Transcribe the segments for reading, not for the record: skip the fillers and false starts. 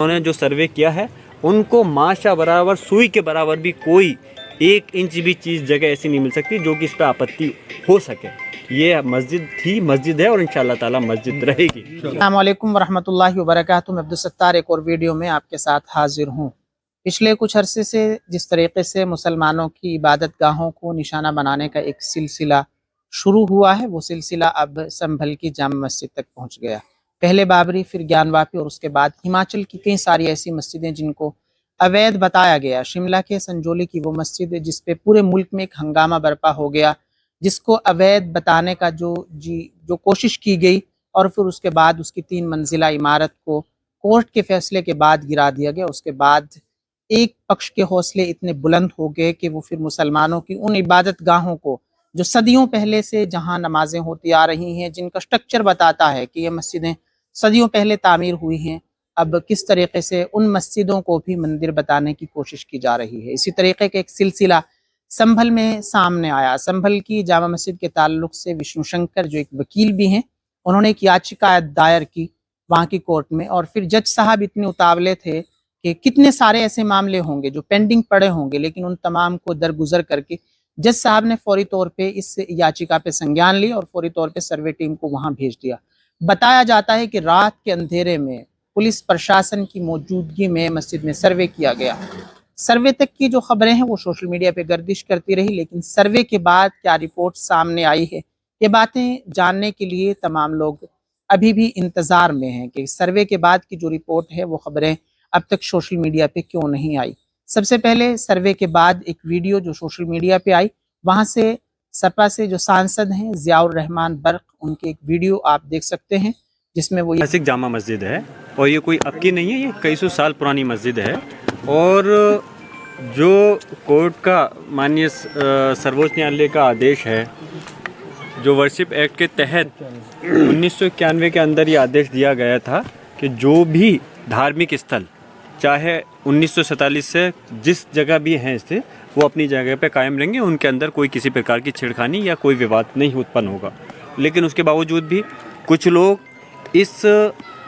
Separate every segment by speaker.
Speaker 1: उन्होंने जो सर्वे किया है उनको माशा बराबर सुई के बराबर भी कोई 1 इंच भी चीज़ जगह ऐसी नहीं मिल सकती जो कि इस पर आपत्ति हो सके। ये मस्जिद थी, मस्जिद है और इंशाअल्लाह ताला मस्जिद रहेगी।
Speaker 2: अस्सलाम वालेकुम वरहमतुल्लाहि वबरकातुहू। मैं अब्दुल सत्तार एक और वीडियो में आपके साथ हाजिर हूँ। पिछले कुछ अरसे से जिस तरीके से मुसलमानों की इबादत गाहों को निशाना बनाने का एक सिलसिला शुरू हुआ है, वो सिलसिला अब संभल की जामा मस्जिद तक पहुँच गया। पहले बाबरी, फिर ज्ञानवापी और उसके बाद हिमाचल की कई सारी ऐसी मस्जिदें जिनको अवैध बताया गया। शिमला के संजौली की वो मस्जिद जिस पे पूरे मुल्क में एक हंगामा बर्पा हो गया, जिसको अवैध बताने का जो कोशिश की गई और फिर उसके बाद उसकी 3 मंजिला इमारत को कोर्ट के फैसले के बाद गिरा दिया गया। उसके बाद एक पक्ष के हौसले इतने बुलंद हो गए कि वो फिर मुसलमानों की उन इबादत गाहों को जो सदियों पहले से जहाँ नमाजें होती आ रही हैं, जिनका स्ट्रक्चर बताता है कि ये मस्जिदें सदियों पहले तामीर हुई हैं, अब किस तरीके से उन मस्जिदों को भी मंदिर बताने की कोशिश की जा रही है। इसी तरीके का एक सिलसिला संभल में सामने आया। संभल की जामा मस्जिद के ताल्लुक से विष्णु शंकर जो एक वकील भी हैं, उन्होंने एक याचिका दायर की वहाँ की कोर्ट में, और फिर जज साहब इतने उतावले थे कि कितने सारे ऐसे मामले होंगे जो पेंडिंग पड़े होंगे, लेकिन उन तमाम को दरगुजर करके जज साहब ने फौरी तौर पे इस याचिका पे संज्ञान लिया और फौरी तौर पे सर्वे टीम को वहाँ भेज दिया। बताया जाता है कि रात के अंधेरे में पुलिस प्रशासन की मौजूदगी में मस्जिद में सर्वे किया गया। सर्वे तक की जो खबरें हैं वो सोशल मीडिया पे गर्दिश करती रही, लेकिन सर्वे के बाद क्या रिपोर्ट सामने आई है, ये बातें जानने के लिए तमाम लोग अभी भी इंतज़ार में हैं कि सर्वे के बाद की जो रिपोर्ट है वो खबरें अब तक सोशल मीडिया पे क्यों नहीं आई। सबसे पहले सर्वे के बाद एक वीडियो जो सोशल मीडिया पे आई, वहाँ से सपा से जो सांसद हैं ज़ियाउर रहमान बर्क, उनकी एक वीडियो आप देख सकते हैं जिसमें वो
Speaker 1: ऐतिहासिक जामा मस्जिद है और ये कोई अब की नहीं है, ये कई सौ साल पुरानी मस्जिद है। और जो कोर्ट का माननीय सर्वोच्च न्यायालय का आदेश है, जो वर्शिप एक्ट के तहत 1991 के अंदर ये आदेश दिया गया था कि जो भी धार्मिक स्थल चाहे 1947 से जिस जगह भी हैं इससे वो अपनी जगह पे कायम रहेंगे, उनके अंदर कोई किसी प्रकार की छेड़खानी या कोई विवाद नहीं उत्पन्न होगा। लेकिन उसके बावजूद भी कुछ लोग इस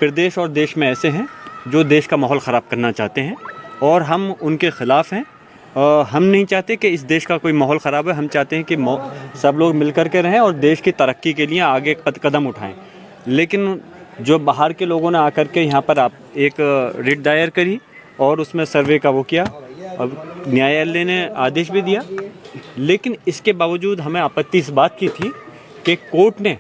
Speaker 1: प्रदेश और देश में ऐसे हैं जो देश का माहौल ख़राब करना चाहते हैं और हम उनके ख़िलाफ़ हैं। हम नहीं चाहते कि इस देश का कोई माहौल ख़राब है, हम चाहते हैं कि सब लोग मिल कर के रहें और देश की तरक्की के लिए आगे कदम उठाएं। लेकिन जो बाहर के लोगों ने आकर के यहाँ पर आप एक रिट दायर करी और उसमें सर्वे का वो किया, अब न्यायालय ने आदेश भी दिया, लेकिन इसके बावजूद हमें आपत्ति इस बात की थी कि कोर्ट ने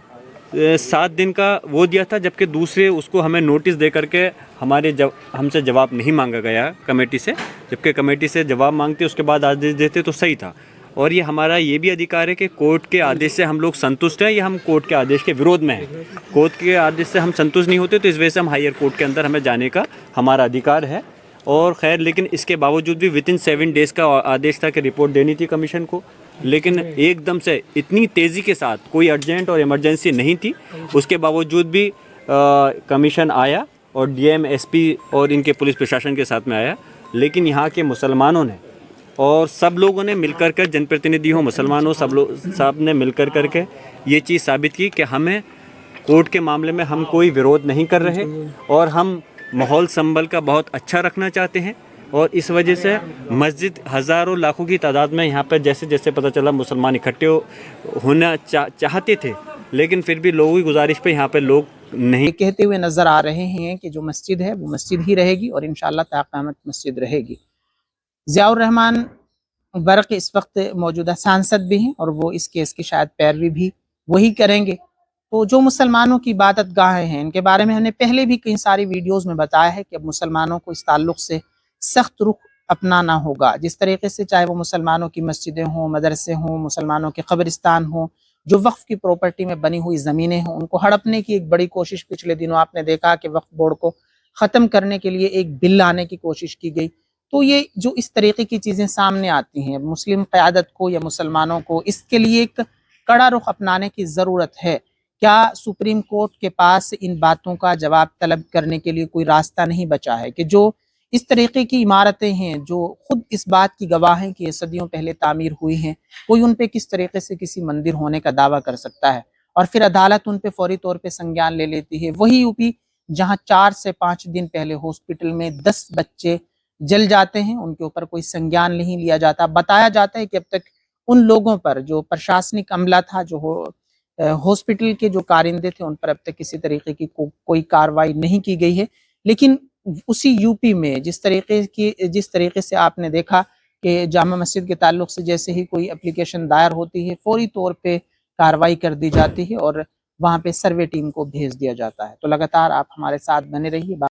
Speaker 1: 7 दिन का वो दिया था, जबकि दूसरे उसको हमें नोटिस दे करके हमसे जवाब नहीं मांगा गया कमेटी से। जबकि कमेटी से जवाब मांगते उसके बाद आदेश देते तो सही था। और ये हमारा ये भी अधिकार है कि कोर्ट के आदेश से हम लोग संतुष्ट हैं या हम कोर्ट के आदेश के विरोध में हैं। कोर्ट के आदेश से हम संतुष्ट नहीं होते तो इस वजह से हम हायर कोर्ट के अंदर हमें जाने का हमारा अधिकार है। और खैर, लेकिन इसके बावजूद भी विदिन 7 डेज़ का आदेश था कि रिपोर्ट देनी थी कमीशन को, लेकिन एकदम से इतनी तेज़ी के साथ कोई अर्जेंट और इमरजेंसी नहीं थी, उसके बावजूद भी कमीशन आया और डीएम, एसपी और इनके पुलिस प्रशासन के साथ में आया। लेकिन यहाँ के मुसलमानों ने और सब लोगों ने मिलकर कर, जनप्रतिनिधि हो, मुसलमान हो, सब ने मिलकर करके ये चीज़ साबित की कि हमें कोर्ट के मामले में हम कोई विरोध नहीं कर रहे और हम माहौल संभल का बहुत अच्छा रखना चाहते हैं। और इस वजह से मस्जिद हज़ारों लाखों की तादाद में यहाँ पर जैसे जैसे पता चला मुसलमान इकट्ठे होना चाहते थे, लेकिन फिर भी लोगों की गुजारिश पे यहाँ पे लोग नहीं
Speaker 2: कहते हुए नज़र आ रहे हैं कि जो मस्जिद है वो मस्जिद ही रहेगी और इंशाअल्लाह ता क़यामत मस्जिद रहेगी। ज़ियाउर रहमान बर्क इस वक्त मौजूदा सांसद भी हैं और वो इस केस की शायद पैरवी भी वही करेंगे। तो जो मुसलमानों की इबादत गाहें हैं, इनके बारे में हमने पहले भी कई सारी वीडियोस में बताया है कि अब मुसलमानों को इस ताल्लुक से सख्त रुख अपनाना होगा। जिस तरीके से चाहे वो मुसलमानों की मस्जिदें हों, मदरसे हों, मुसलमानों के कब्रिस्तान हों, जो वक्फ की प्रॉपर्टी में बनी हुई ज़मीनें हों, उनको हड़पने की एक बड़ी कोशिश पिछले दिनों आपने देखा कि वक्फ बोर्ड को ख़त्म करने के लिए एक बिल लाने की कोशिश की गई। तो ये जो इस तरीके की चीज़ें सामने आती हैं, मुस्लिम क़यादत को या मुसलमानों को इसके लिए एक कड़ा रुख अपनाने की ज़रूरत है। क्या सुप्रीम कोर्ट के पास इन बातों का जवाब तलब करने के लिए कोई रास्ता नहीं बचा है कि जो इस तरीके की इमारतें हैं, जो खुद इस बात की गवाह हैं कि ये सदियों पहले तामीर हुई हैं, कोई उन पे किस तरीके से किसी मंदिर होने का दावा कर सकता है और फिर अदालत उन पे फौरी तौर पे संज्ञान ले लेती है। वही यूपी जहां 4 से 5 दिन पहले हॉस्पिटल में 10 बच्चे जल जाते हैं, उनके ऊपर कोई संज्ञान नहीं लिया जाता। बताया जाता है कि अब तक उन लोगों पर जो प्रशासनिक अमला था, जो हॉस्पिटल के जो कारिंदे थे, उन पर अब तक किसी तरीके की कोई कार्रवाई नहीं की गई है। लेकिन उसी यूपी में जिस तरीके से आपने देखा कि जामा मस्जिद के ताल्लुक से जैसे ही कोई एप्लीकेशन दायर होती है, फौरी तौर पे कार्रवाई कर दी जाती है और वहां पे सर्वे टीम को भेज दिया जाता है। तो लगातार आप हमारे साथ बने रहिए।